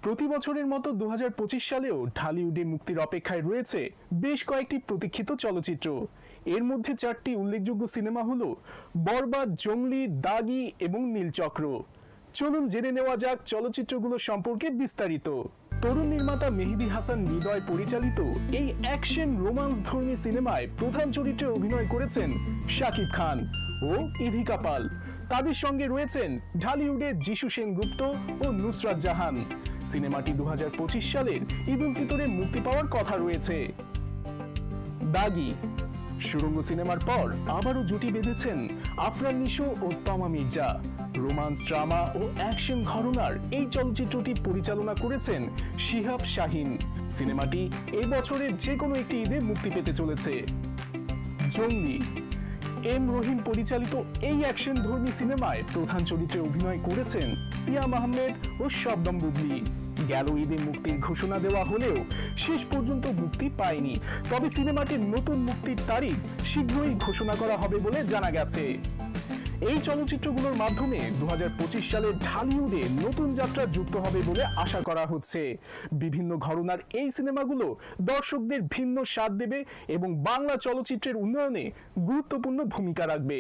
প্রতি বছরের মতো 2025 সালেও ঢালিউডে মুক্তির অপেক্ষায় রয়েছে বেশ কয়েকটি প্রতীক্ষিত চলচ্চিত্র। এর মধ্যে 4টি উল্লেখযোগ্য সিনেমা হলো বরবাদ, জঙ্গলি, দাগি এবং নীলচক্র। চলুন জেনে নেওয়া যাক চলচ্চিত্রগুলো সম্পর্কে বিস্তারিত। তরুণ নির্মাতা মেহেদী হাসান হৃদয় পরিচালিত এই অ্যাকশন রোমান্স ধর্মী সিনেমায় প্রধান চরিত্রে অভিনয় করেছেন শাকিব খান ও ইধিকা পাল। তাদের সঙ্গে রয়েছেন ঢালিউডের যিশু সেনগুপ্ত ও নুসরাত জাহান। সিনেমাটি 2025 সালের ঈদ উল ফিতরে মুক্তি পাওয়ার কথা রয়েছে। দাগি সুড়ঙ্গ সিনেমার পর আবারও জুটি বেঁধেছেন আফরান নিশো ও তমা মির্জা। রোমান্স, ড্রামা ও অ্যাকশন ঘরানার এই চলচ্চিত্রটি পরিচালনা করেছেন শিহাব শাহিন। সিনেমাটি এই বছরের যে কোনো একটি ঈদে মুক্তি পেতে চলেছে। জঙ্গলি এম রহিম পরিচালিত এই অ্যাকশন ধর্মী সিনেমায় প্রধান চরিত্রে অভিনয় করেছেন সিয়াম আহমেদ ও শবনম বুবলি। গেল ঈদে মুক্তির ঘোষণা দেওয়া হলেও শেষ পর্যন্ত মুক্তি পায়নি। তবে সিনেমাটির নতুন মুক্তির তারিখ শীঘ্রই ঘোষণা করা হবে বলে জানা গেছে। এই চলচ্চিত্রগুলোর মাধ্যমে 2025 সালে ঢালিউডে নতুন যাত্রা যুক্ত হবে বলে আশা করা হচ্ছে। বিভিন্ন ঘরানার এই সিনেমাগুলো দর্শকদের ভিন্ন স্বাদ দেবে এবং বাংলা চলচ্চিত্রের উন্নয়নে গুরুত্বপূর্ণ ভূমিকা রাখবে।